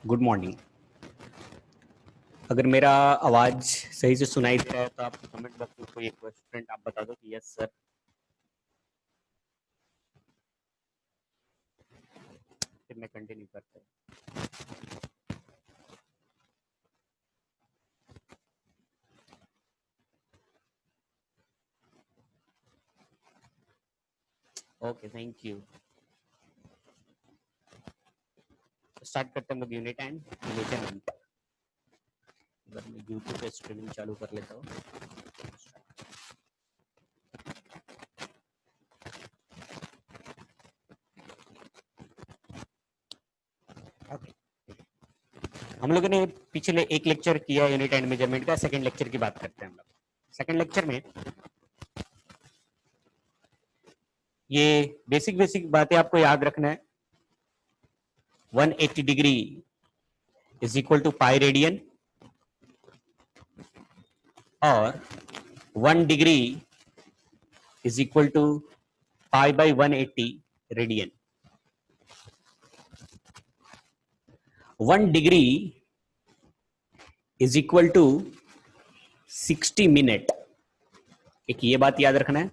Good morning. अगर मेरा आवाज सही से सुनाई दे रहा है तो आप कमेंट बॉक्स में कोई एक स्टूडेंट आप बता दो कि यस सर, फिर मैं कंटिन्यू करता हूँ। Okay, thank you. स्टार्ट करते हैं यूनिट एंड मेजरमेंट। अगर मैं यूट्यूब पे स्ट्रीमिंग चालू कर लेता हूँ। ओके, हम लोगों ने पिछले एक लेक्चर किया यूनिट एंड मेजरमेंट का। सेकंड लेक्चर की बात करते हैं हम लोग। सेकंड लेक्चर में ये बेसिक बातें आपको याद रखना है। 180 degree is equal to pi radian और 1 degree is equal to pi by 180 radian. 1 degree is equal to 60 minute. एक ये बात याद रखना है।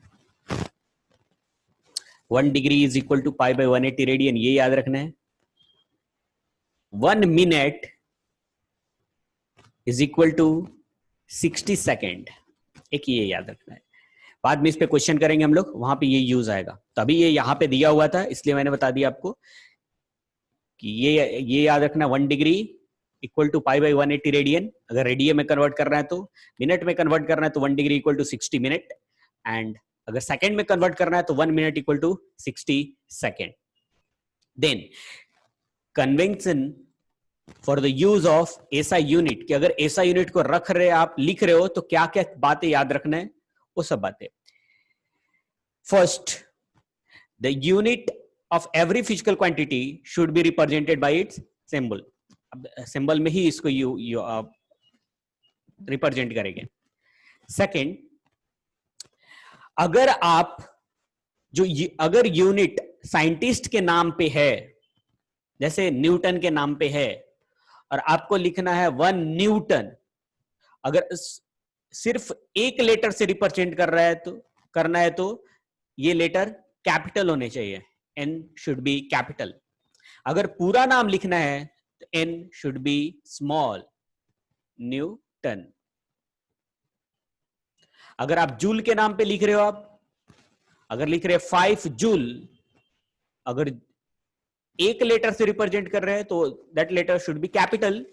1 degree is equal to pi by 180 radian, ये याद रखना है। 1 minute is equal to 60 second, एक ये याद रखना है। बाद में इस पे क्वेश्चन करेंगे हम लोग, वहां पे ये यूज आएगा। तभी ये यहां पे दिया हुआ था, इसलिए मैंने बता दिया आपको कि ये याद रखना। 1 degree equal to pi by 180 radian. अगर रेडियन में कन्वर्ट करना है तो, मिनट में कन्वर्ट करना है तो 1 degree equal to 60 minute, and अगर सेकेंड में कन्वर्ट करना है तो 1 minute equal to 60 second. Then convention for the use of SI unit, कि अगर एसआई यूनिट को रख रहे आप, लिख रहे हो, तो क्या क्या बातें याद रखना है, वो सब बातें। First, the unit of every physical quantity should be represented by its symbol. अब सिंबल में ही इसको रिप्रेजेंट करेंगे। सेकंड, अगर आप अगर यूनिट साइंटिस्ट के नाम पे है, जैसे न्यूटन के नाम पे है, और आपको लिखना है 1 न्यूटन, अगर सिर्फ एक लेटर से रिप्रेजेंट करना है तो ये लेटर कैपिटल होने चाहिए। N should be capital. अगर पूरा नाम लिखना है तो N should be small. Newton. अगर आप जूल के नाम पे लिख रहे हो, आप अगर लिख रहे हैं 5 जूल, अगर एक लेटर से रिप्रेजेंट कर रहे हैं तो that letter should be capital.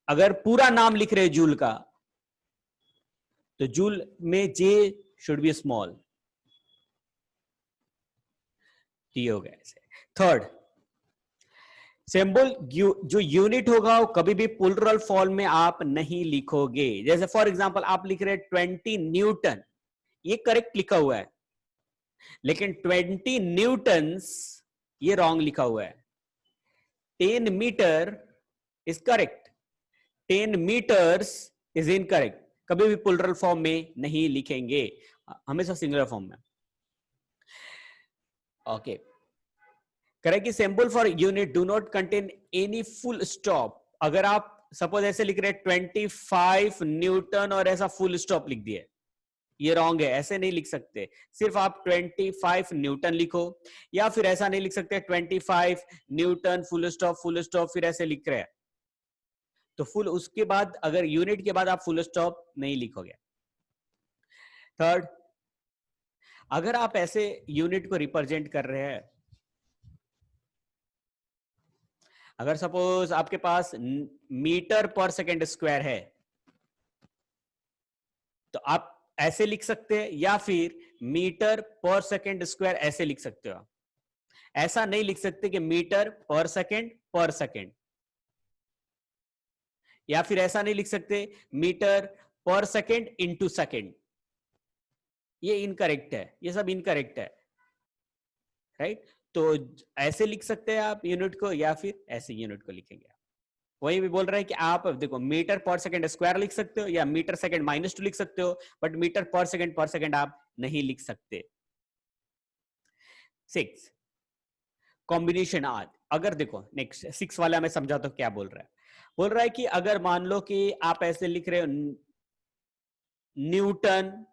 अगर पूरा नाम लिख रहे हैं जूल का, तो जूल में J शुड बी स्मॉल। हो गया ऐसे। थर्ड, सिंबल जो यूनिट होगा वो कभी भी प्लूरल फॉर्म में आप नहीं लिखोगे। जैसे फॉर एग्जांपल आप लिख रहे हैं 20 न्यूटन, ये करेक्ट लिखा हुआ है, लेकिन 20 न्यूटन्स ये रॉन्ग लिखा हुआ है। 10 metre is correct, 10 metres is incorrect. कभी भी प्लूरल फॉर्म में नहीं लिखेंगे, हमेशा सिंगुलर फॉर्म में। Okay, correct. Symbol for unit do not contain any full stop. अगर आप सपोज ऐसे लिख रहे हैं 25 न्यूटन और ऐसा फुल स्टॉप लिख दिए, ये रॉन्ग है, ऐसे नहीं लिख सकते। सिर्फ आप 25 न्यूटन लिखो, या फिर ऐसा नहीं लिख सकते 25 न्यूटन फुल स्टॉप फिर ऐसे लिख रहे हैं तो फुल, उसके बाद अगर यूनिट के बाद आप फुल स्टॉप नहीं लिखोगे। थर्ड, अगर आप ऐसे यूनिट को रिप्रेजेंट कर रहे हैं, अगर सपोज आपके पास मीटर पर सेकेंड स्क्वायर है, तो आप ऐसे लिख सकते हैं, या फिर मीटर पर सेकेंड स्क्वायर ऐसे लिख सकते हो। ऐसा नहीं लिख सकते कि मीटर पर सेकेंड, या फिर ऐसा नहीं लिख सकते metre per second into second. ये इनकरेक्ट है, ये सब इनकरेक्ट है, राइट। तो ऐसे लिख सकते हैं आप यूनिट को, या फिर ऐसे यूनिट को लिखेंगे। वही भी बोल रहे हैं कि आप देखो मीटर पर सेकेंड स्क्वायर लिख सकते हो, या मीटर सेकेंड -2 लिख सकते हो, बट मीटर पर सेकेंड आप नहीं लिख सकते। 6, कॉम्बिनेशन आदि। अगर देखो नेक्स्ट 6 वाला मैं समझा तो क्या बोल रहा है, बोल रहा है कि अगर मान लो कि आप ऐसे लिख रहे हो न्यूटन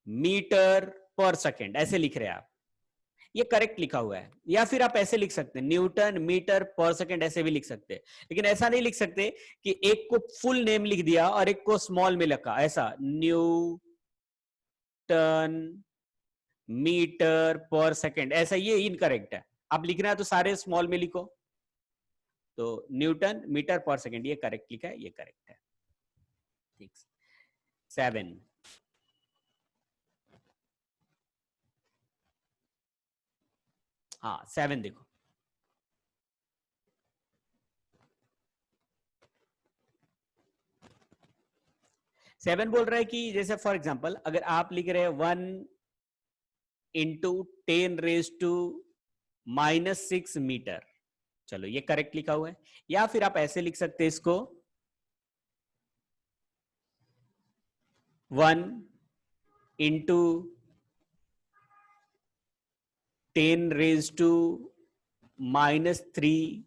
मीटर पर सेकेंड, ऐसे लिख रहे हैं आप, ये करेक्ट लिखा हुआ है। या फिर आप ऐसे लिख सकते हैं न्यूटन मीटर पर सेकेंड, ऐसे भी लिख सकते हैं। लेकिन ऐसा नहीं लिख सकते कि एक को फुल नेम लिख दिया और एक को स्मॉल में लिखा, ऐसा न्यूटन मीटर पर सेकेंड, ऐसा, ये इनकरेक्ट है। आप लिखना है तो सारे स्मॉल में लिखो, तो न्यूटन मीटर पर सेकेंड ये करेक्ट लिखा है, ये करेक्ट है। ठीक, 7, हाँ 7 देखो, 7 बोल रहा है कि जैसे फॉर एग्जांपल अगर आप लिख रहे हैं 1 इंटू 10⁻⁻6 मीटर, चलो ये करेक्ट लिखा हुआ है। या फिर आप ऐसे लिख सकते हैं इसको 1 इंटू 10⁻³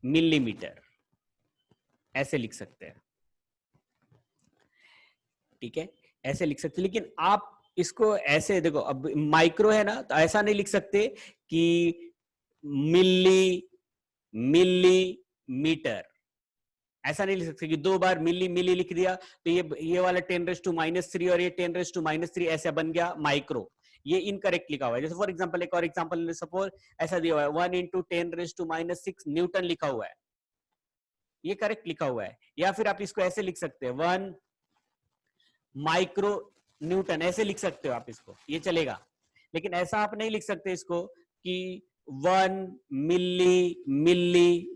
मिलीमीटर, ऐसे लिख सकते हैं। ठीक है, ऐसे लिख सकते हैं। लेकिन आप इसको ऐसे देखो, अब माइक्रो है ना, तो ऐसा नहीं लिख सकते कि मिलीमीटर, ऐसा नहीं लिख सकते कि 2 बार मिली मिली लिख दिया तो ये वाला 10⁻³ और ये 10⁻³ ऐसा बन गया माइक्रो, ये इनकरेक्ट लिखा हुआ है। जैसे फॉर एग्जांपल एक और एग्जांपल सपोज ऐसा दिया हुआ है 1 इंटू 10⁻⁻6 न्यूटन लिखा हुआ है, ये करेक्ट लिखा हुआ है। या फिर आप इसको ऐसे लिख सकते हैं 1 माइक्रो न्यूटन, ऐसे लिख सकते हो आप इसको, ये चलेगा। लेकिन ऐसा आप नहीं लिख सकते इसको कि 1 मिली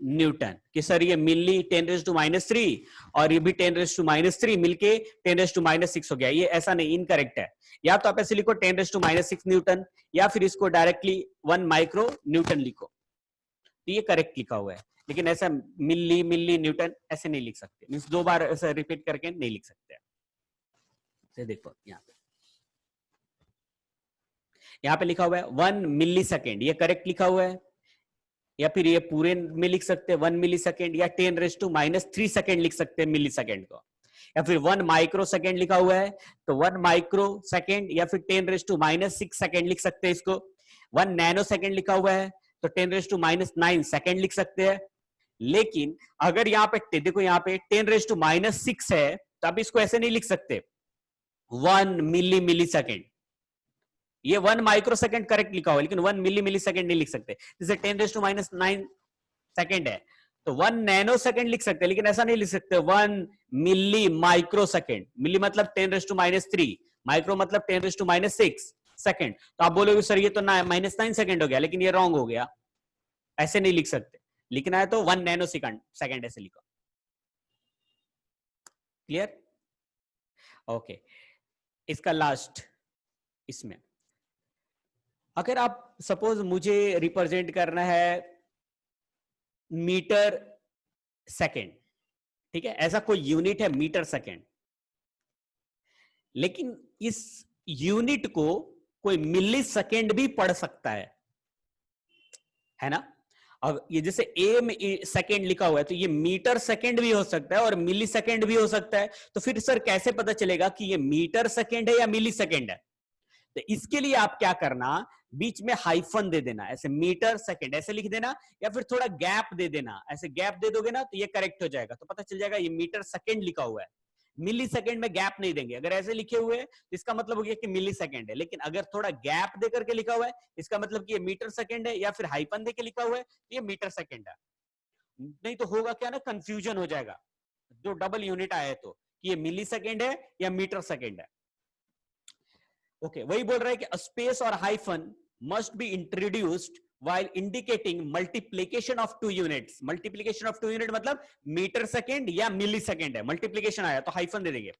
न्यूटन, कि सर ये मिली 10⁻³ और ये भी 10⁻³ मिलके 10⁻6 हो गया, ये ऐसा नहीं, इनकरेक्ट है। या तो आप ऐसे लिखो 10⁻6 न्यूटन, या फिर इसको डायरेक्टली 1 माइक्रो न्यूटन लिखो, तो ये करेक्ट लिखा हुआ है। लेकिन ऐसा मिली न्यूटन ऐसे नहीं लिख सकते, मींस 2 बार ऐसा रिपीट करके नहीं लिख सकते। देखो यहाँ पे लिखा हुआ है 1 मिली सेकेंड, ये करेक्ट लिखा हुआ है। या फिर ये पूरे में लिख सकते हैं 1 मिली सेकेंड, या 10⁻³ सेकेंड लिख सकते हैं मिली सेकेंड को। या फिर 1 माइक्रो सेकेंड लिखा हुआ है तो 1 माइक्रो सेकेंड, या फिर 10⁻6 सेकेंड लिख सकते हैं इसको। 1 नैनो सेकेंड लिखा हुआ है तो 10⁻9 सेकेंड लिख सकते हैं। लेकिन अगर यहाँ पे देखो, यहाँ पे 10⁻6 है तो आप इसको ऐसे नहीं लिख सकते 1 मिली सेकेंड, ये 1 माइक्रो सेकेंड करेक्ट लिखा हुआ है, लेकिन 1 मिली सेकेंड नहीं लिख सकते। जैसे 10⁻9 सेकेंड है तो 1 नैनो सेकेंड लिख सकते हैं, लेकिन ऐसा नहीं लिख सकते 1 मिली माइक्रो सेकेंड। मिली मतलब 10⁻3, माइक्रो मतलब 10⁻6 सेकेंड। तो आप बोलोगे सर ये तो -9 सेकेंड हो गया, लेकिन ये रॉन्ग हो गया, ऐसे नहीं लिख सकते। लिखना है तो 1 नैनो सेकेंड ऐसे लिखो। क्लियर? ओके, इसका लास्ट, इसमें अगर आप सपोज मुझे रिप्रेजेंट करना है मीटर सेकेंड, ठीक है, ऐसा कोई यूनिट है मीटर सेकेंड, लेकिन इस यूनिट को कोई मिली सेकेंड भी पढ़ सकता है ना। अब ये जैसे ए में सेकेंड लिखा हुआ है तो ये मीटर सेकेंड भी हो सकता है और मिली सेकेंड भी हो सकता है। तो फिर सर कैसे पता चलेगा कि ये मीटर सेकेंड है या मिली सेकेंड है? तो इसके लिए आप क्या करना, बीच में हाइफन दे देना, ऐसे मीटर सेकेंड ऐसे लिख देना, या फिर थोड़ा गैप दे देना, ऐसे गैप दे दोगे ना तो ये करेक्ट हो जाएगा। तो पता चल जाएगा ये मीटर सेकेंड लिखा हुआ है, मिली सेकेंड में गैप नहीं देंगे। अगर ऐसे लिखे हुए तो इसका मतलब हो गया कि मिली सेकेंड है, लेकिन अगर थोड़ा गैप दे करके लिखा हुआ है इसका मतलब कि ये मीटर सेकेंड है, या फिर हाइफन दे के लिखा हुआ है ये मीटर सेकेंड है। नहीं तो होगा क्या ना, कंफ्यूजन हो जाएगा जो डबल यूनिट आए तो, कि ये मिली सेकेंड है या मीटर सेकेंड है। ओके, वही बोल रहा है कि स्पेस और hyphen must be introduced while indicating multiplication of two units। multiplication of two unit मतलब मीटर सेकेंड या मिली सेकेंड है, मल्टीप्लीकेशन आया तो हाइफन दे देंगे।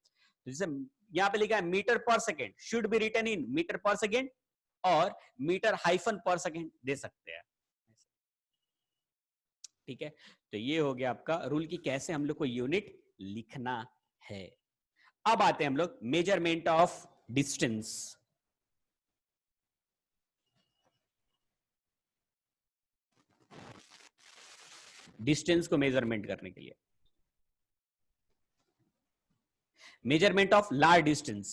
जैसे यहां पे लिखा है metre per second should be written in metre per second, और मीटर हाइफन पर सेकेंड दे सकते हैं। ठीक है, तो ये हो गया आपका रूल की कैसे हम लोग को यूनिट लिखना है। अब आते हैं हम लोग मेजरमेंट ऑफ डिस्टेंस। डिस्टेंस को मेजरमेंट करने के लिए। Measurement of large distance.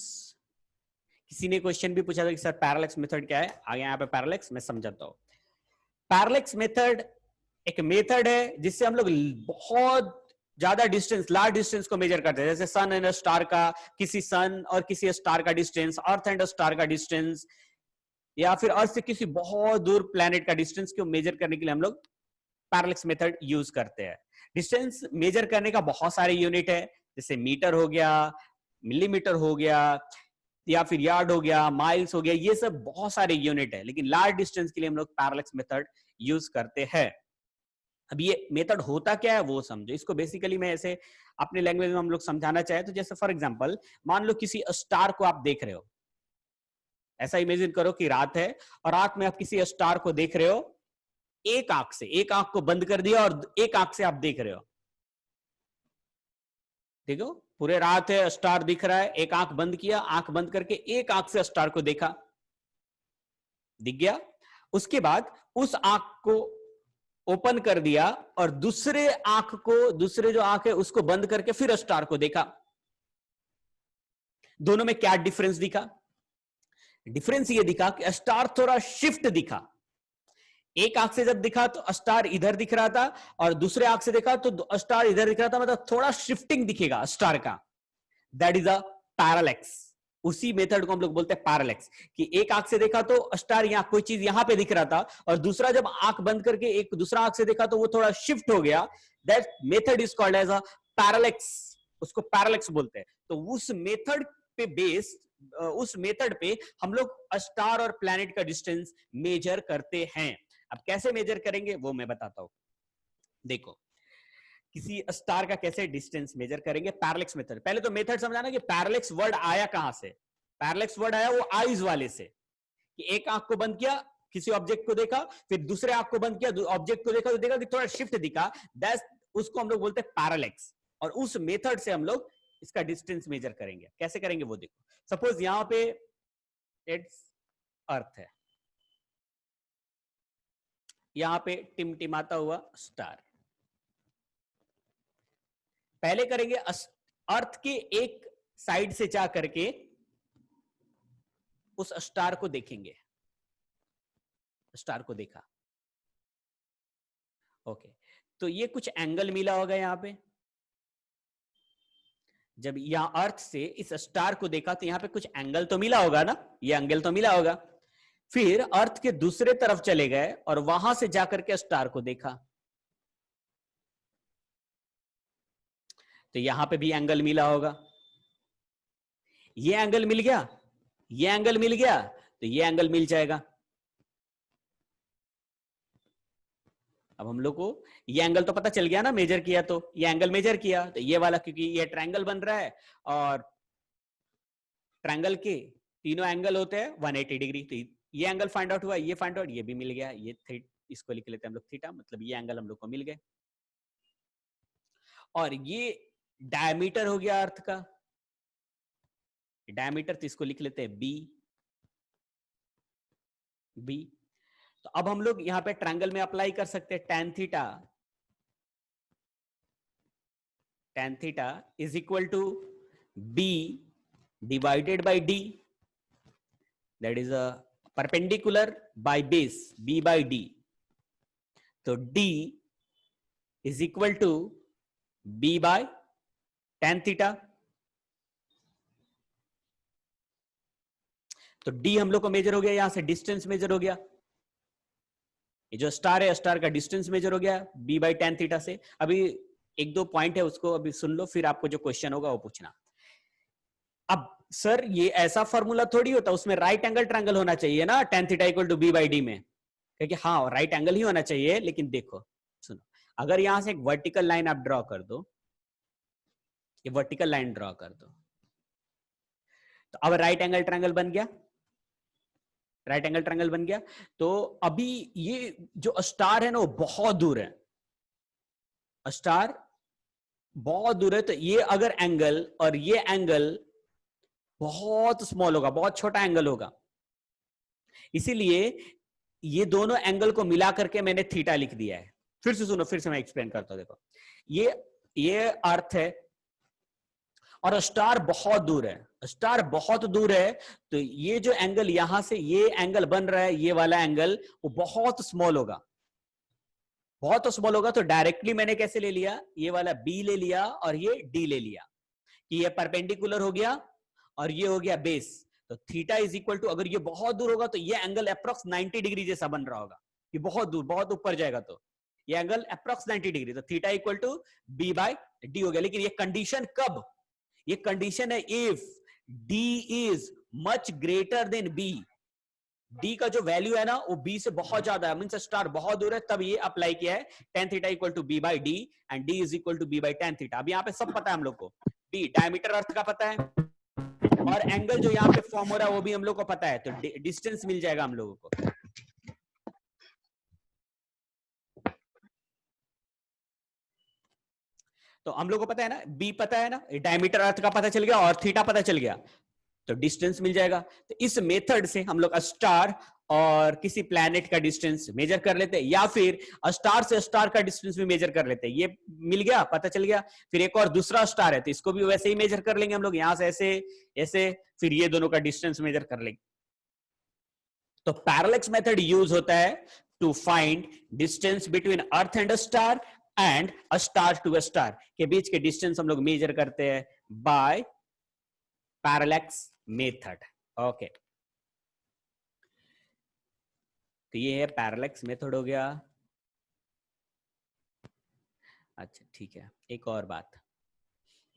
किसी ने क्वेश्चन भी पूछा था कि सर पैरालेक्स मेथड क्या है, आगे यहाँ पे पैरालेक्स मैं समझाता हूं। पैरालेक्स मेथड एक मेथड है जिससे हम लोग बहुत ज्यादा डिस्टेंस, लार्ज डिस्टेंस को मेजर करते हैं, जैसे सन एंड स्टार का, किसी सन और किसी स्टार का डिस्टेंस, अर्थ एंड स्टार का डिस्टेंस, या फिर अर्थ से किसी बहुत दूर प्लैनेट का डिस्टेंस को मेजर करने के लिए हम लोग पैरालेक्स मेथड यूज करते हैं। डिस्टेंस मेजर करने का बहुत सारे यूनिट है, जैसे मीटर हो गया, मिलीमीटर हो गया, या फिर यार्ड हो गया, माइल्स हो गया, ये सब बहुत सारे यूनिट है, लेकिन लार्ज डिस्टेंस के लिए हम लोग पैरालेक्स मेथड यूज करते हैं। अब ये मेथड होता क्या है वो समझो। इसको बेसिकली मैं ऐसे अपने लैंग्वेज में हम लोग समझाना चाहे तो, जैसे फॉर एग्जांपल मान लो किसी स्टार को आप देख रहे हो, ऐसा इमेजिन करो कि रात है और रात में आप किसी स्टार को देख रहे हो, एक आंख से, एक आंख को बंद कर दिया और एक आंख से आप देख रहे हो। देखो पूरे रात है, स्टार दिख रहा है, एक आंख बंद किया, आंख बंद करके एक आंख से स्टार को देखा, दिख गया। उसके बाद उस आंख को ओपन कर दिया और दूसरे आंख को, दूसरे जो आंख है उसको बंद करके फिर स्टार को देखा। दोनों में क्या डिफरेंस दिखा? डिफरेंस ये दिखा कि स्टार थोड़ा शिफ्ट दिखा। एक आंख से जब दिखा तो स्टार इधर दिख रहा था और दूसरे आंख से देखा तो स्टार इधर दिख रहा था, मतलब थोड़ा शिफ्टिंग दिखेगा स्टार का। That is a parallax. उसी मेथड को हम लोग बोलते हैं पैरालेक्स, कि एक आंख से देखा तो स्टार यहां कोई चीज यहां पे दिख रहा था और दूसरा जब आंख बंद करके एक दूसरा आंख से देखा तो वो थोड़ा शिफ्ट हो गया। That method is called as a parallax. उसको पैरालेक्स बोलते हैं। तो उस मेथड पे बेस्ड, उस मेथड पे हम लोग स्टार और प्लैनेट का डिस्टेंस मेजर करते हैं। अब कैसे मेजर करेंगे वो मैं बताता हूं। देखो किसी स्टार का कैसे डिस्टेंस मेजर करेंगे, पैरालेक्स मेथड। पहले तो मेथड समझाना कि पैरालेक्स वर्ड आया कहां से। पैरालेक्स वर्ड आया वो आईज वाले से, कि एक आंख को बंद किया, किसी ऑब्जेक्ट को देखा, फिर दूसरे आंख को बंद किया, ऑब्जेक्ट को देखा तो देखा कि थोड़ा शिफ्ट दिखा, दैट उसको हम लोग बोलते हैं पैरालेक्स। और उस मेथड से हम लोग इसका डिस्टेंस मेजर करेंगे। कैसे करेंगे वो देखो। सपोज यहां पे इट्स अर्थ है, यहां पे टिमटिमाता हुआ स्टार। पहले करेंगे अर्थ के एक साइड से जा करके उस स्टार को देखेंगे। स्टार को देखा, ओके, तो ये कुछ एंगल मिला होगा यहां पे। जब यहां अर्थ से इस स्टार को देखा तो यहां पे कुछ एंगल तो मिला होगा ना, ये एंगल तो मिला होगा। फिर अर्थ के दूसरे तरफ चले गए और वहां से जाकर के स्टार को देखा, तो यहां पे भी एंगल मिला होगा। ये एंगल मिल गया, ये एंगल मिल गया, तो ये एंगल मिल जाएगा। अब हम लोग को ये एंगल तो पता चल गया ना, मेजर किया तो ये एंगल मेजर किया, तो ये वाला, क्योंकि ये ट्रायंगल बन रहा है और ट्रायंगल के तीनों एंगल होते हैं 180 डिग्री, तो ये एंगल फाइंड आउट हुआ, ये फाइंड आउट, ये भी मिल गया। ये इसको लिख लेते हैं हम लोग थीटा, मतलब ये एंगल हम लोग को मिल गए। और ये डायमीटर हो गया अर्थ का, डायमीटर, तो इसको लिख लेते हैं बी। बी तो अब हम लोग यहां पे ट्रायंगल में अप्लाई कर सकते हैं tan theta. tan theta is equal to B divided by D, that is a perpendicular by base, b by D. तो d is equal to b by tan theta. तो d हम लोग को major हो गया, यहां से डिस्टेंस मेजर हो गया। ये जो स्टार है, स्टार का डिस्टेंस मेजर हो गया b बाई tan थीटा से। अभी एक दो पॉइंट है उसको अभी सुन लो, फिर आपको जो क्वेश्चन होगा वो पूछना। अब सर ये ऐसा फॉर्मूला थोड़ी होता, उसमें राइट एंगल ट्रायंगल होना चाहिए ना, tan theta equal to b by D में, क्योंकि हाँ राइट एंगल ही होना चाहिए। लेकिन देखो सुनो, अगर यहां से एक वर्टिकल लाइन आप ड्रॉ कर दो, ये वर्टिकल लाइन ड्रॉ कर दो, तो अब राइट एंगल ट्रायंगल बन गया, राइट एंगल ट्रायंगल बन गया। तो अभी ये जो स्टार है ना वो बहुत दूर है, स्टार बहुत दूर है, तो ये अगर एंगल और ये एंगल बहुत स्मॉल होगा, बहुत छोटा एंगल होगा, इसीलिए ये दोनों एंगल को मिला करके मैंने थीटा लिख दिया है। फिर से सुनो, फिर से मैं एक्सप्लेन करता हूं। देखो, ये अर्थ है और स्टार बहुत दूर है, स्टार बहुत दूर है, तो ये जो एंगल यहां से ये एंगल बन रहा है, ये वाला एंगल वो बहुत स्मॉल होगा, बहुत स्मॉल होगा। तो डायरेक्टली मैंने कैसे ले लिया, ये वाला बी ले लिया और ये डी ले लिया कि ये परपेंडिकुलर हो गया और ये हो गया बेस। तो थीटा इज इक्वल टू, अगर ये बहुत दूर होगा तो ये एंगल अप्रोक्स 90 डिग्री जैसा बन रहा होगा, ये बहुत दूर बहुत ऊपर जाएगा तो ये एंगल अप्रोक्स 90 डिग्री, तो theta equal to B by D हो गया। लेकिन ये कंडीशन कब, ये कंडीशन है if D is much greater than B, D का जो वैल्यू है ना वो बी से बहुत ज्यादा है, मींस स्टार बहुत दूर है, तब ये अप्लाई किया है tan theta equal to B by D and D is equal to B by tan theta. अब यहाँ पे सब पता है हम लोग को, डी डायमीटर अर्थ का पता है और एंगल जो यहाँ पे फॉर्म हो रहा है वो भी हम लोग को पता है, तो डिस्टेंस मिल जाएगा हम लोगों को। तो हम लोग को पता है ना, बी पता है ना, डायमीटर अर्थ का पता चल गया और थीटा पता चल गया, तो डिस्टेंस मिल जाएगा। तो इस मेथड से हम लोग स्टार और किसी प्लैनेट का डिस्टेंस मेजर कर लेते हैं, या फिर स्टार से स्टार का डिस्टेंस भी मेजर कर लेते हैं। ये मिल गया, पता चल गया। फिर एक और दूसरा स्टार है तो इसको भी वैसे ही मेजर कर लेंगे हम लोग, यहां से ऐसे ऐसे, फिर ये दोनों का डिस्टेंस मेजर कर लेंगे। तो पैरेलैक्स मेथड यूज होता है to find distance between earth and star and a star to a star के बीच के डिस्टेंस हम लोग मेजर करते हैं बाय पैरेलैक्स मेथड। ओके, तो ये है पैरेलैक्स मेथड हो गया। अच्छा ठीक है, एक और बात,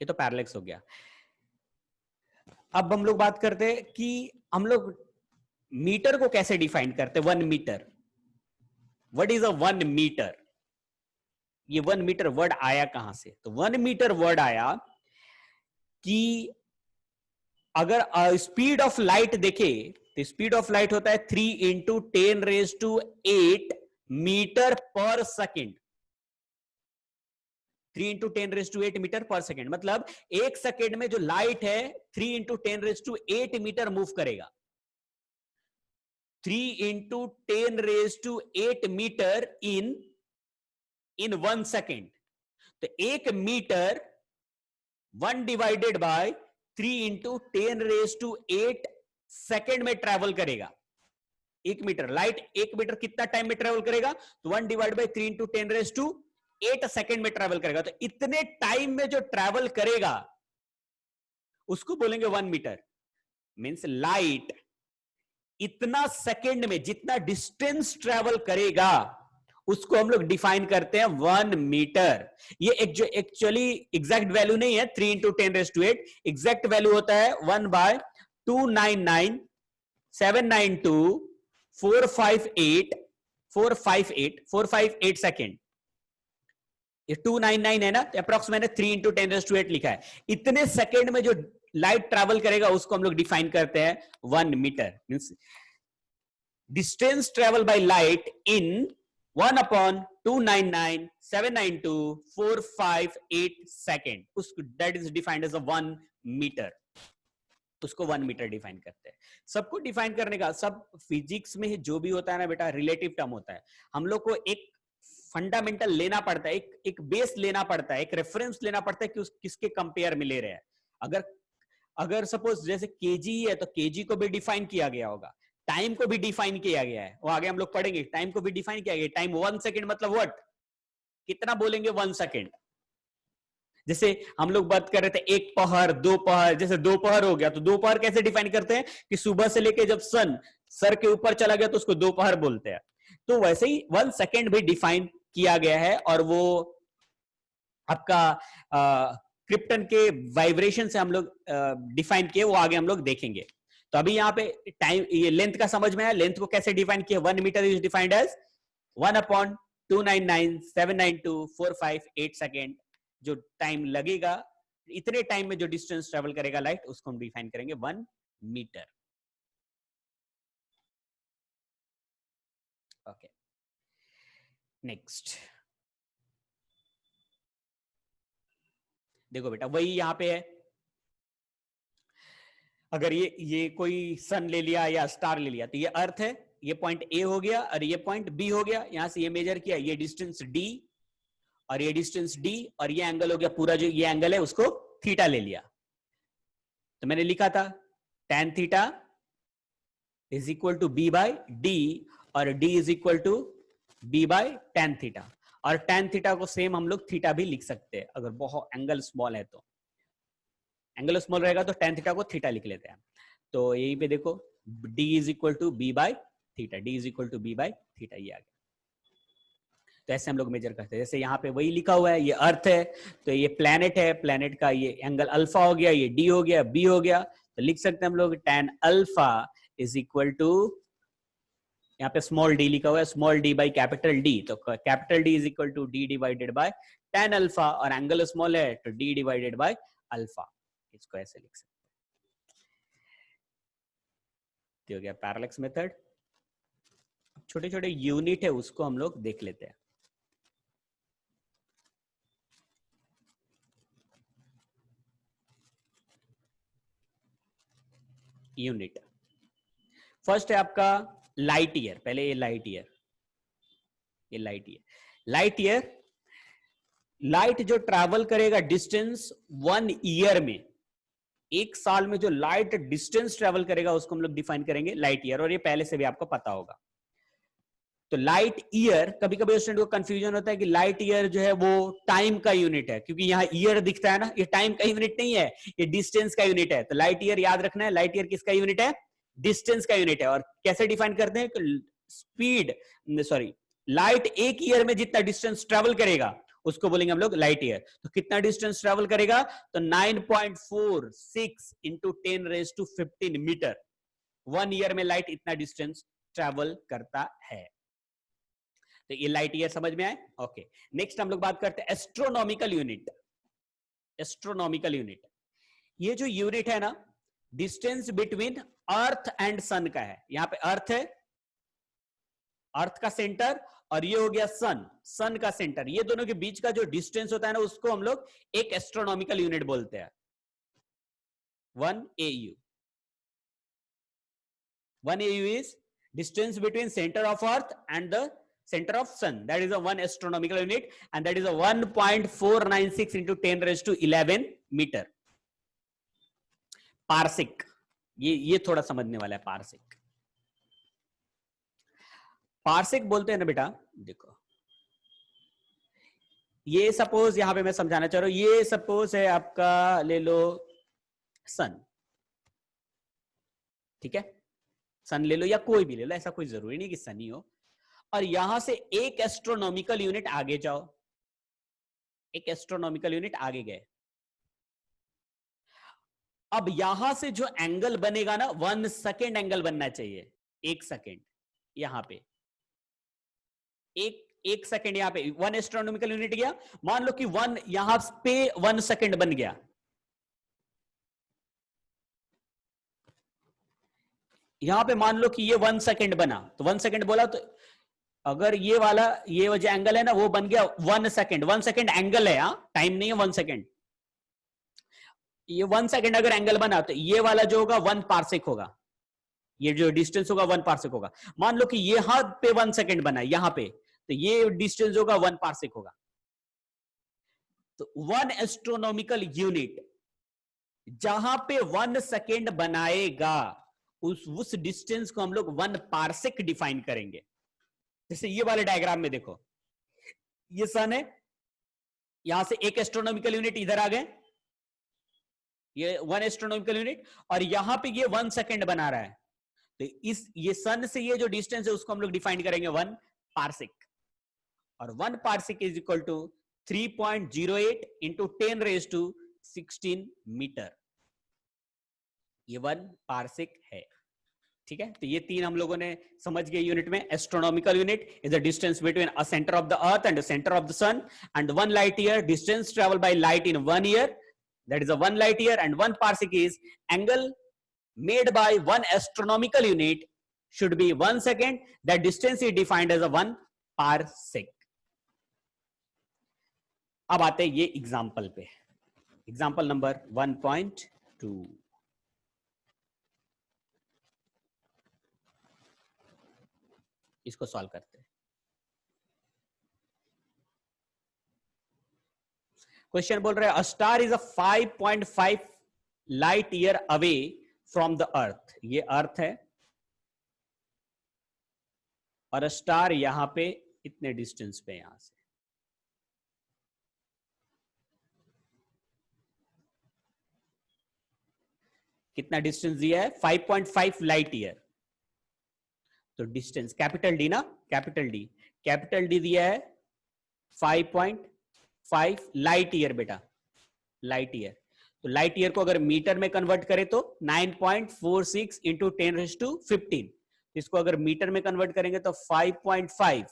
ये तो पैरेलैक्स हो गया। अब हम लोग बात करते हैं कि हम लोग मीटर को कैसे डिफाइन करते हैं। 1 metre, what is a 1 metre, ये 1 मीटर वर्ड आया कहां से? तो 1 मीटर वर्ड आया कि अगर स्पीड ऑफ लाइट देखे तो स्पीड ऑफ लाइट होता है 3 into 10⁸ metre per second, 3 into 10⁸ metre per second, मतलब एक सेकेंड में जो लाइट है 3 इंटू 10⁸ मीटर मूव करेगा। 3 इंटू 10⁸ मीटर इन 1 सेकेंड। तो एक metre 1 divided by 3 into 10⁸ second में ट्रेवल करेगा। एक मीटर लाइट, एक मीटर कितना टाइम में ट्रेवल करेगा? तो 1 डिवाइड बाय 3 इंटू 10⁸ सेकेंड में ट्रेवल करेगा। तो इतने टाइम में जो ट्रेवल करेगा उसको बोलेंगे 1 मीटर। मींस लाइट इतना सेकेंड में जितना डिस्टेंस ट्रेवल करेगा उसको हम लोग डिफाइन करते हैं 1 मीटर। ये एक जो एक्चुअली एग्जैक्ट वैल्यू नहीं है 3 इंटू 10⁸, एग्जैक्ट वैल्यू होता है 1/299,792,458 सेकेंड। ये 299 है ना, अप्रॉक्स मैंने 3 इंटू 10⁸ लिखा है। इतने सेकेंड में जो लाइट ट्रेवल करेगा उसको हम लोग डिफाइन करते हैं 1 metre. Means distance travel by light in 1/299,792,458 second, उसको that is defined as a 1 metre. उसको 1 मीटर डिफाइन करते हैं। सबको डिफाइन करने का, सब फिजिक्स में जो भी होता है ना बेटा, रिलेटिव टर्म होता है। हम लोग को एक फंडामेंटल लेना पड़ता है, एक बेस लेना पड़ता है, एक रेफरेंस लेना पड़ता है कि किसके कंपेयर में ले रहे हैं। अगर सपोज जैसे केजी है तो केजी को भी डिफाइन किया गया होगा, टाइम को भी डिफाइन किया गया है, वो आगे हम लोग पढ़ेंगे। टाइम को भी डिफाइन किया गया, टाइम 1 सेकेंड मतलब व्हाट, कितना बोलेंगे 1 सेकेंड। जैसे हम लोग बात कर रहे थे 1 पहर 2 पहर, जैसे 2 पहर हो गया तो 2 पहर कैसे डिफाइन करते हैं कि सुबह से लेके जब सन सर के ऊपर चला गया तो उसको 2 पहर बोलते हैं। तो वैसे ही 1 सेकेंड भी डिफाइन किया गया है और वो आपका क्रिप्टन के वाइब्रेशन से हम लोग डिफाइन किए, वो आगे हम लोग देखेंगे। तो अभी यहाँ पे टाइम, ये लेंथ का समझ में है, लेंथ को कैसे डिफाइन किया। 1 metre is defined as 1/299,792,458 second. जो टाइम लगेगा, इतने टाइम में जो डिस्टेंस ट्रेवल करेगा लाइट, उसको हम डिफाइन करेंगे 1 मीटर। ओके, नेक्स्ट देखो बेटा, वही यहां पे है। अगर ये कोई सन ले लिया या स्टार ले लिया तो ये अर्थ है, ये पॉइंट ए हो गया और ये पॉइंट बी हो गया। यहां से ये मेजर किया, ये डिस्टेंस डी और ये डिस्टेंस d और ये एंगल हो गया पूरा, जो ये एंगल है उसको थीटा ले लिया। तो मैंने लिखा था tan theta is equal to b by d और d is equal to b by tan theta. और tan थीटा को सेम हम लोग थीटा भी लिख सकते हैं, अगर बहुत एंगल स्मॉल है तो। एंगल स्मॉल रहेगा तो tan थीटा को थीटा लिख लेते हैं। तो यहीं पे देखो d is equal to b by theta, d is equal to b by theta, ये आ गया। तो ऐसे हम लोग मेजर करते हैं। जैसे यहाँ पे वही लिखा हुआ है, ये अर्थ है तो ये प्लैनेट है, प्लैनेट का ये एंगल अल्फा हो गया, ये डी हो गया, बी हो गया, तो लिख सकते हैं हम लोग tan alpha is equal to, यहाँ पे स्मॉल डी लिखा हुआ है, small d by capital D, तो capital D is equal to d divided by tan alpha, और एंगल स्मॉल है तो डी डिवाइडेड बाय अल्फा। इसको ऐसे लिख सकते हैं। हो गया पैरेलक्स मेथड। छोटे छोटे यूनिट है उसको हम लोग देख लेते हैं। यूनिट फर्स्ट है आपका लाइट ईयर। पहले ये लाइट ईयर, ये light year. Light year, light जो ट्रैवल करेगा डिस्टेंस 1 ईयर में, एक साल में जो लाइट डिस्टेंस ट्रैवल करेगा उसको हम लोग डिफाइन करेंगे लाइट ईयर, और ये पहले से भी आपको पता होगा। तो लाइट ईयर, कभी कभी स्टूडेंट को कंफ्यूजन होता है कि लाइट ईयर जो है वो टाइम का यूनिट है, क्योंकि यहाँ ईयर दिखता है ना, ये टाइम का यूनिट नहीं है, ये डिस्टेंस का यूनिट है। तो लाइट ईयर याद रखना है, लाइट ईयर किसका यूनिट है? डिस्टेंस का यूनिट है। और कैसे डिफाइन करते हैं? स्पीड, सॉरी, लाइट एक ईयर में जितना डिस्टेंस ट्रेवल करेगा उसको बोलेंगे हम लोग लाइट ईयर। तो कितना डिस्टेंस ट्रेवल करेगा? तो 9.46 इंटू 10⁻15 मीटर। 1 ईयर में लाइट इतना डिस्टेंस ट्रेवल करता है। तो ये लाइट ईयर समझ में आए? ओके। नेक्स्ट हम लोग बात करते हैं एस्ट्रोनॉमिकल यूनिट। एस्ट्रोनॉमिकल यूनिट, ये जो यूनिट है ना, डिस्टेंस बिटवीन अर्थ एंड सन का है। यहां पे अर्थ है, अर्थ का सेंटर, और ये हो गया सन, सन का सेंटर। ये दोनों के बीच का जो डिस्टेंस होता है ना, उसको हम लोग एक एस्ट्रोनॉमिकल यूनिट बोलते हैं, 1 AU। 1 AU is distance between center of earth and the center of sun. That is a 1 astronomical unit, and that is a 1.496 into 10⁻11 metre. Parsec, ये थोड़ा समझने वाला है। पार्सिक, पार्सिक बोलते हैं ना बेटा, देखो ये सपोज यहां पे मैं समझाना चाह रहा हूं, ये सपोज है आपका, ले लो सन, ठीक है, सन ले लो या कोई भी ले लो, ऐसा कोई जरूरी नहीं कि सन ही हो। और यहां से एक एस्ट्रोनॉमिकल यूनिट आगे जाओ, एक एस्ट्रोनॉमिकल यूनिट आगे गए। अब यहां से जो एंगल बनेगा ना, 1 सेकेंड एंगल बनना चाहिए, 1 सेकेंड। यहां पे एक सेकेंड, यहां पे 1 एस्ट्रोनॉमिकल यूनिट गया। मान लो कि 1 यहां पे 1 सेकेंड बन गया, यहां पे मान लो कि ये 1 सेकेंड बना, तो 1 सेकेंड बोला, तो अगर ये वाला, ये जो एंगल है ना, वो बन गया 1 सेकेंड। 1 सेकेंड एंगल है, टाइम नहीं है 1 सेकेंड। ये 1 सेकेंड अगर एंगल बना, तो ये वाला जो होगा 1 पार्सेक होगा, ये जो डिस्टेंस होगा 1 पार्सेक होगा। मान लो कि यहां पे 1 सेकेंड बना, यहां पे, तो ये डिस्टेंस होगा 1 पार्सेक होगा। तो 1 एस्ट्रोनॉमिकल यूनिट जहां पे 1 सेकेंड बनाएगा, उस डिस्टेंस को हम लोग 1 पार्सेक डिफाइन करेंगे। जैसे ये वाले डायग्राम में देखो, ये सन है, यहां से एक एस्ट्रोनॉमिकल यूनिट इधर आ गए, ये 1 एस्ट्रोनॉमिकल यूनिट, और यहां पे ये 1 सेकेंड बना रहा है। तो इस, ये सन से ये जो डिस्टेंस है उसको हम लोग डिफाइन करेंगे 1 पार्सेक। और 1 parsec is equal to 3.08 into 10⁻16 metre. ये 1 पार्सेक है, ठीक है। तो ये 3 हम लोगों ने समझ गए यूनिट में। Astronomical unit is the distance between a centre of the earth and the centre of the sun, and 1 light year distance travel by light in 1 year, that is a 1 light year, and 1 parsec is angle made by 1 astronomical unit should be 1 second. That distance is defined as a 1 parsec. अब आते हैं ये example पे, example number 1.2। इसको solve करते हैं। Question बोल रहे हैं, a star is a 5.5 light year away from the earth. ये अर्थ है और स्टार यहां पे इतने डिस्टेंस पे, यहां से कितना डिस्टेंस दिया है? 5.5 लाइट ईयर। तो डिस्टेंस कैपिटल डी ना, कैपिटल डी दिया है 5.5 लाइट ईयर बेटा, लाइट ईयर। तो लाइट ईयर को अगर मीटर में कन्वर्ट करें तो 9.46 इंटू 10⁻15। इसको अगर मीटर में कन्वर्ट करेंगे तो 5.5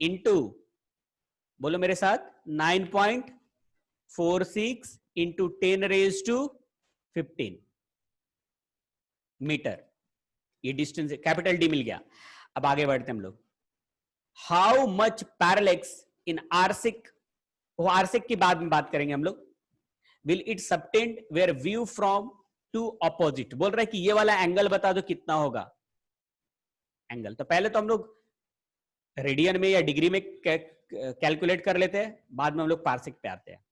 इंटू, बोलो मेरे साथ, 9.46 इंटू 10⁻15 मीटर। ये डिस्टेंस कैपिटल डी मिल गया। अब आगे बढ़ते हम लोग। How much parallax in arcsec, वो आरसिक की बाद में बात करेंगे हम लोग। Will it subtend where view from two opposite. बोल रहा है कि ये वाला एंगल बता दो कितना होगा एंगल। तो पहले तो हम लोग रेडियन में या डिग्री में कैलकुलेट कर लेते हैं, बाद में हम लोग पार्सिक पे आते हैं,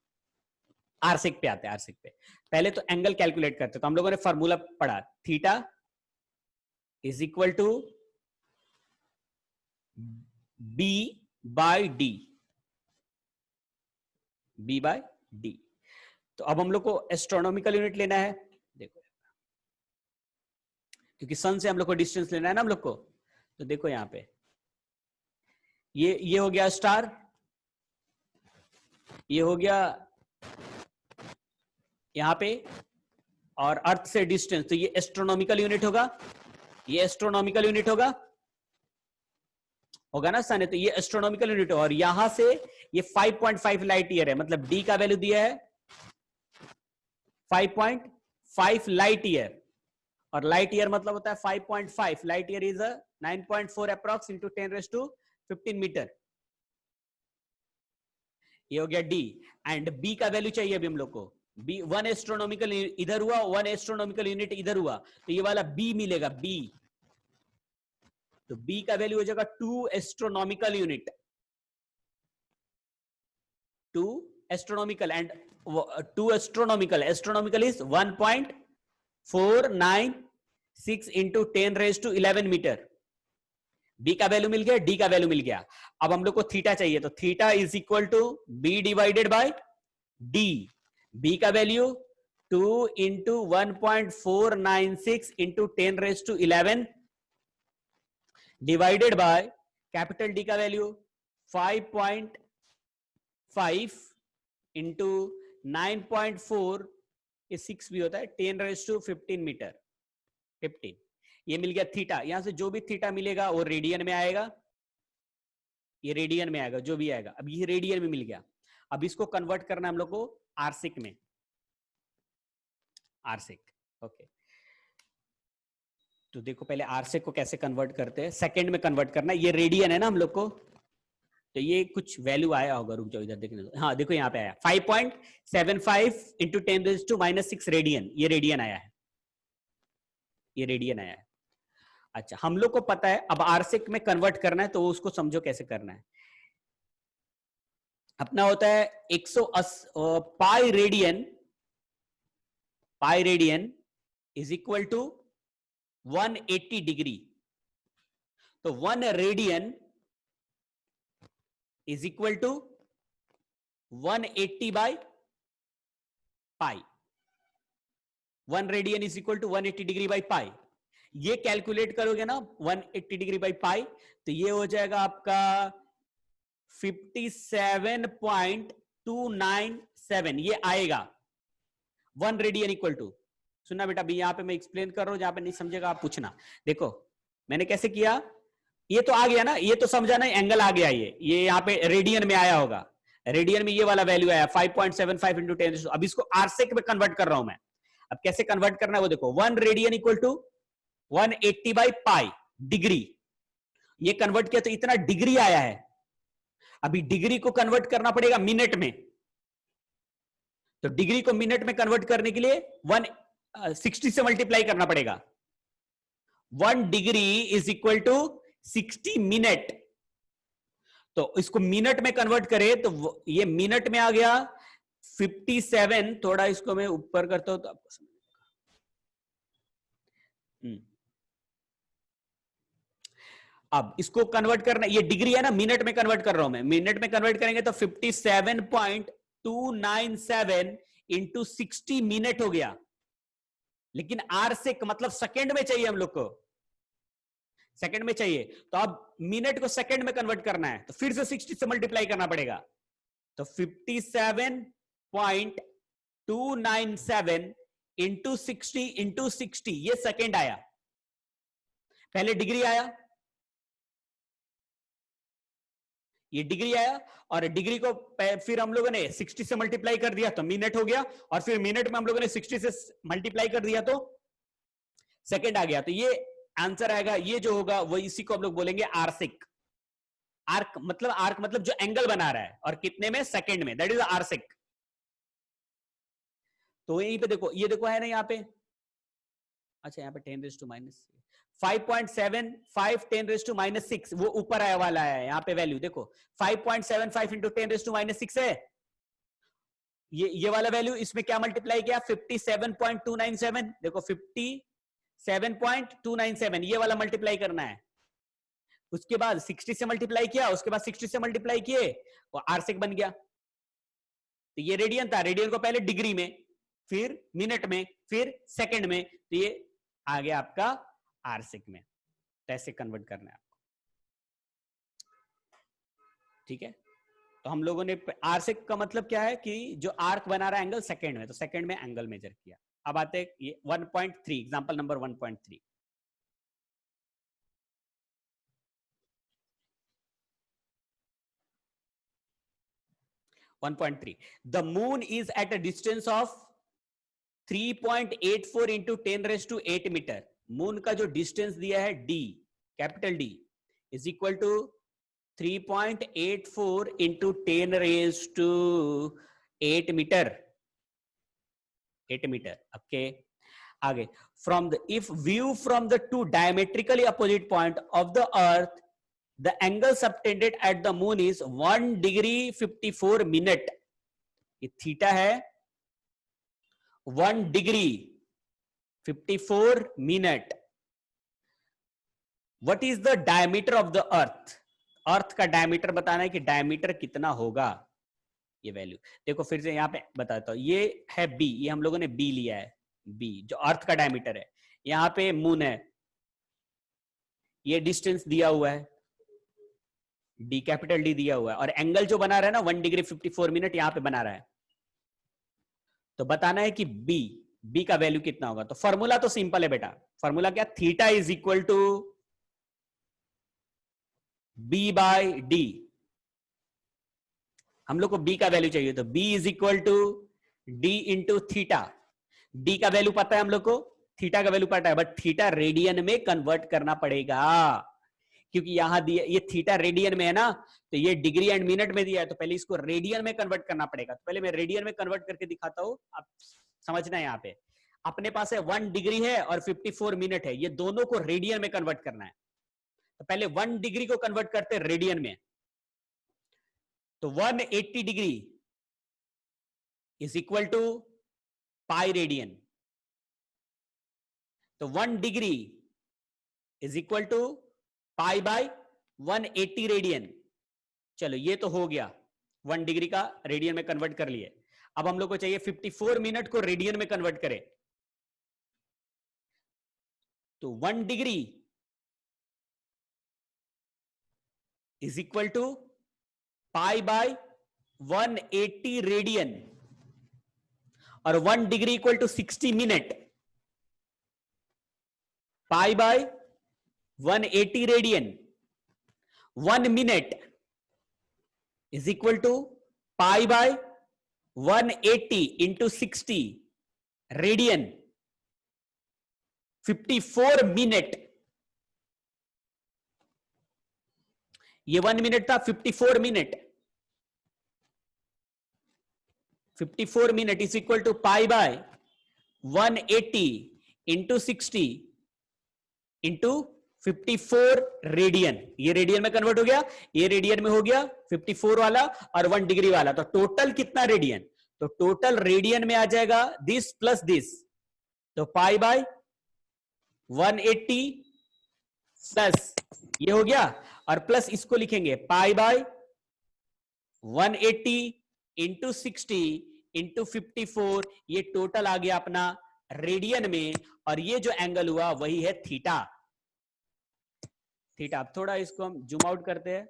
आरसिक पे आते हैं। आरसिक पे पहले तो एंगल कैलकुलेट करते हैं। तो हम लोगों ने फॉर्मूला पढ़ा, theta is equal to B by D, B by D. तो अब हम लोग को एस्ट्रोनॉमिकल यूनिट लेना है, देखो क्योंकि सन से हम लोग को डिस्टेंस लेना है ना हम लोग को। तो देखो यहां पे ये हो गया स्टार, ये हो गया यहां पे, और अर्थ से डिस्टेंस, तो ये एस्ट्रोनॉमिकल यूनिट होगा, ये एस्ट्रोनॉमिकल यूनिट होगा ना सन है, तो ये एस्ट्रोनॉमिकल यूनिट। और यहां से ये 5.5 लाइट ईयर है, मतलब डी का वैल्यू दिया है 5.5 लाइट ईयर, और लाइट ईयर मतलब होता है 5.5, light year is 9.4 approx into 10⁻15 metre. ये हो गया डी। एंड बी का वैल्यू चाहिए अभी हम लोग को। बी 1 एस्ट्रोनॉमिकल इधर हुआ, 1 एस्ट्रोनॉमिकल यूनिट इधर हुआ, तो ये वाला बी मिलेगा, बी। तो बी का वैल्यू हो जाएगा 2 astronomical unit, 2 astronomical. And 2 astronomical is 1.496 into 10⁻11 metre. B का वैल्यू मिल गया, डी का वैल्यू मिल गया। अब हम लोग को थीटा चाहिए, तो theta is equal to B divided by D. B का value 2 into 1.496 into 10⁻11 divided by capital D का वैल्यू 5.5 इंटू 9.4, ये 6 भी होता है, 10⁻15 मीटर, 15। ये मिल गया थीटा। यहां से जो भी थीटा मिलेगा वो रेडियन में आएगा, ये रेडियन में आएगा, जो भी आएगा। अब ये रेडियन में मिल गया। अब इसको कन्वर्ट करना हम लोग को आरसिक में, आरसिक। ओके, तो देखो पहले आरसिक को कैसे कन्वर्ट करते हैं, सेकंड में कन्वर्ट करना। ये रेडियन है ना हम लोग को, तो ये कुछ वैल्यू आया होगा, रुक जाओ इधर देखने दो। हाँ देखो यहाँ पे आया 5.75 इंटू 10⁻⁻6 रेडियन, ये रेडियन आया है, ये रेडियन आया है। अच्छा, हम लोग को पता है अब आरसिक में कन्वर्ट करना है, तो उसको समझो कैसे करना है। अपना होता है 180 pi radian is equal to 180 degree. तो 1 radian is equal to 180 by pi. 1 radian is equal to 180 degree by pi. ये कैलकुलेट करोगे ना 180 डिग्री बाई पाई, तो ये हो जाएगा आपका 57.297, ये आएगा 1 रेडियन इक्वल टू। सुनना बेटा, अभी यहां पे मैं एक्सप्लेन कर रहा हूं, जहां पे नहीं समझेगा आप पूछना। देखो मैंने कैसे किया, ये तो आ गया ना, ये तो समझा ना, एंगल आ गया, ये यहाँ पे रेडियन में आया होगा, रेडियन में ये वाला वैल्यू आया 5.75 इंटू 10। अब इसको आरसेक में कन्वर्ट कर रहा हूं मैं। अब कैसे कन्वर्ट करना है वो देखो, 1 radian equal to 180 by pi degree, ये कन्वर्ट किया तो इतना डिग्री आया है। अभी डिग्री को कन्वर्ट करना पड़ेगा मिनट में, तो डिग्री को मिनट में कन्वर्ट करने के लिए 160 से मल्टीप्लाई करना पड़ेगा। 1 degree is equal to 60 minute. तो इसको मिनट में कन्वर्ट करें तो ये मिनट में आ गया 57, थोड़ा इसको मैं ऊपर करता हूं तो आपको समझ। अब इसको कन्वर्ट करना, ये डिग्री है ना, मिनट में कन्वर्ट कर रहा हूं मैं, मिनट में कन्वर्ट करेंगे तो 57.297 इंटू 60 मिनट हो गया। लेकिन आर से मतलब सेकंड में चाहिए हम लोग को, सेकंड में चाहिए, तो अब मिनट को सेकंड में कन्वर्ट करना है तो फिर से 60 से मल्टीप्लाई करना पड़ेगा। तो 57.297 इंटू 60 ये सेकंड आया, पहले डिग्री आया, ये डिग्री आया, और डिग्री को फिर हम लोगों ने 60 से मल्टीप्लाई कर दिया तो मिनट हो गया, और फिर मिनट में हम लोगों ने 60 से मल्टीप्लाई कर दिया तो सेकंड आ गया। तो ये आंसर आएगा, ये जो होगा वो इसी को हम लोग बोलेंगे आरसिक। आर्क मतलब जो एंगल बना रहा है, और कितने में, सेकंड में, दैट इज आरसिक। तो यहीं पे देखो, ये देखो है ना यहाँ पे, अच्छा यहाँ पे 5.75 10⁻⁶ वो ऊपर आया वाला है, यहाँ पे वैल्यू देखो 5.75 इंटू 10⁻⁶ है, ये वाला वैल्यू, इसमें क्या मल्टीप्लाई किया, 57.297, देखो 57.297 ये वाला मल्टीप्लाई करना है, उसके बाद 60 से मल्टीप्लाई किया, उसके बाद 60 से मल्टीप्लाई किए और आरसेक बन गया। तो ये रेडियन था, रेडियन को पहले डिग्री में, फिर मिनट में, फिर सेकंड में, तो ये आ गया आपका आरसेक में। तो ऐसे कन्वर्ट करना है आपको, ठीक है। तो हम लोगों ने आरसेक का मतलब क्या है कि जो आर्क बना रहा है एंगल सेकंड में, तो सेकंड में एंगल मेजर किया। अब आते हैं ये 1.3, example number 1.3। The moon is at a distance of 3.84 into 10⁸ metre. Moon का जो डिस्टेंस दिया है d, capital D, is equal to 3.84 into 10⁸ metre, 8 metre. Okay, आगे, from the if view from the two diametrically opposite point of the earth, the angle subtended at the moon is 1 degree 54 minute। ये theta है, 1 degree 54 minute। what is the diameter of the earth? अर्थ का diameter बताना है कि diameter कितना होगा, ये value देखो फिर से यहां पे बताता हूं। ये है बी, ये हम लोगों ने बी लिया है, बी जो अर्थ का डायमीटर है। यहां पे मून है, ये डिस्टेंस दिया हुआ है डी, कैपिटल डी दिया हुआ है, और एंगल जो बना रहा है ना 1 डिग्री 54 मिनट यहां पे बना रहा है। तो बताना है कि बी का वैल्यू कितना होगा। तो फॉर्मूला तो सिंपल है बेटा, फॉर्मूला क्या, theta is equal to B by D. हम लोग को बी का वैल्यू चाहिए, तो B is equal to D into theta. D का वैल्यू पता है हम लोग को, थीटा का वैल्यू पता है, बट थीटा रेडियन में कन्वर्ट करना पड़ेगा, क्योंकि यहां दिया, ये थीटा रेडियन में है ना, तो ये डिग्री एंड मिनट में दिया है, तो पहले इसको रेडियन में कन्वर्ट करना पड़ेगा। तो पहले मैं रेडियन में कन्वर्ट करके दिखाता हूं, आप समझना है। यहाँ पे अपने पास है 1 डिग्री है और 54 मिनट है, ये दोनों को रेडियन में कन्वर्ट करना है। तो पहले 1 डिग्री को कन्वर्ट करते हैं रेडियन में, तो 180 degree is equal to pi radian. तो 1 degree is equal to pi by 180 radian. चलो ये तो हो गया, 1 डिग्री का रेडियन में कन्वर्ट कर लिए। अब हम लोग को चाहिए 54 मिनट को रेडियन में कन्वर्ट करें, तो 1 degree is equal to pi by 180 radian, और 1 degree equal to 60 minute, pi by 180 radian. 1 minute is equal to pi by 180 into 60 radian. 54 minute, ये 1 मिनट था, 54 minute, 54 minute is equal to pi by 180 into 60 into 54 radian. ये radian में convert हो गया, ये radian में हो गया 54 वाला और 1 डिग्री वाला, तो टोटल कितना रेडियन, तो टोटल रेडियन में आ जाएगा दिस प्लस दिस, तो पाई बाय 180 प्लस ये हो गया, और प्लस इसको लिखेंगे पाई बाय 180 इंटू 60 इंटू 54, ये टोटल आ गया अपना रेडियन में, और ये जो एंगल हुआ वही है थीटा। थीटा, अब थोड़ा इसको हम जूम आउट करते हैं।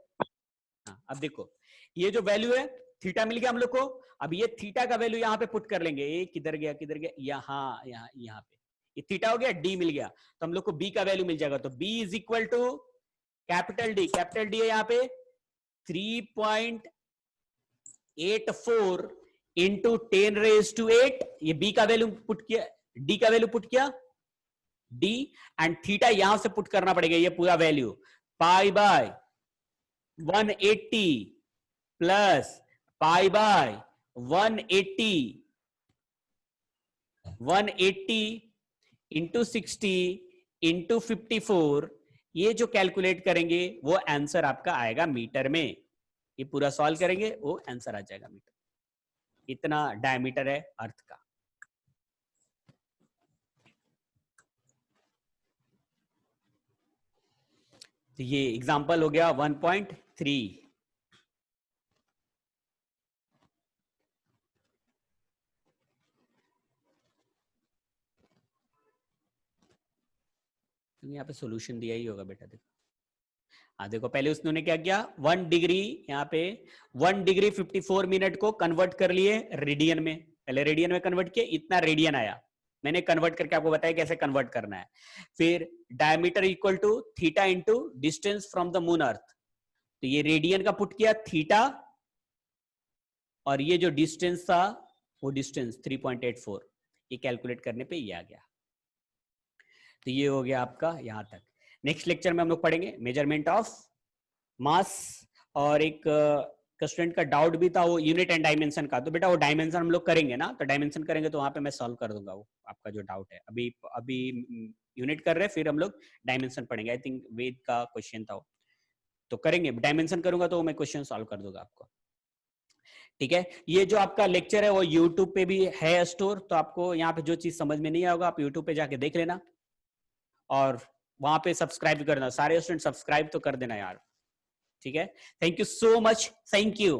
हाँ, अब देखो ये जो वैल्यू है थीटा मिल गया हम लोग को। अब ये थीटा का वैल्यू यहां पे पुट कर लेंगे, ये किधर गया किधर गया, यहां पे ये थीटा हो गया, डी मिल गया, तो हम लोग को बी का वैल्यू मिल जाएगा। तो B is equal to capital D है यहाँ पे 3.84 इंटू 10⁸, ये बी का वैल्यू पुट किया, डी का वैल्यू पुट किया डी, एंड थीटा यहां से पुट करना पड़ेगा ये पूरा value, pi by 180 plus pi by 180 into 60 into 54, ये जो कैलकुलेट करेंगे वो आंसर आपका आएगा मीटर में। ये पूरा सॉल्व करेंगे वो आंसर आ जाएगा मीटर। इतना डायमीटर है अर्थ का। तो ये एग्जांपल हो गया 1.3। यहाँ पे सॉल्यूशन दिया ही होगा बेटा, देखो। हाँ देखो, पहले उसने क्या किया, 1 डिग्री यहाँ पे 1 डिग्री 54 मिनट को कन्वर्ट कर लिए रेडियन में, पहले रेडियन में कन्वर्ट किया, इतना रेडियन आया, मैंने कन्वर्ट करके आपको बताया कैसे कन्वर्ट करना है। फिर diameter equal to theta into distance from the moon earth, तो ये रेडियन का पुट किया थीटा, और ये जो डिस्टेंस था वो डिस्टेंस 3.84, ये कैलकुलेट करने पे ये आ गया। तो ये हो गया आपका यहां तक। नेक्स्ट लेक्चर में हम लोग पढ़ेंगे मेजरमेंट ऑफ मास, और एक स्टूडेंट का डाउट भी था वो यूनिट एंड डायमेंशन का, तो बेटा वो डायमेंशन हम लोग करेंगे ना, तो डायमेंशन करेंगे तो वहां पे मैं सॉल्व कर दूंगा वो आपका जो डाउट है। अभी यूनिट कर रहे हैं, फिर हम लोग डायमेंशन पढ़ेंगे। आई थिंक वेद का क्वेश्चन था वो, तो करेंगे, डायमेंशन करूंगा तो मैं क्वेश्चन सॉल्व कर दूंगा आपको। ठीक है, ये जो आपका लेक्चर है वो यूट्यूब पे भी है स्टोर, तो आपको यहाँ पे जो चीज समझ में नहीं आएगा आप यूट्यूब पे जाके देख लेना, और वहां पे सब्सक्राइब करना, सारे स्टूडेंट सब्सक्राइब तो कर देना यार। ठीक है, thank you so much, thank you.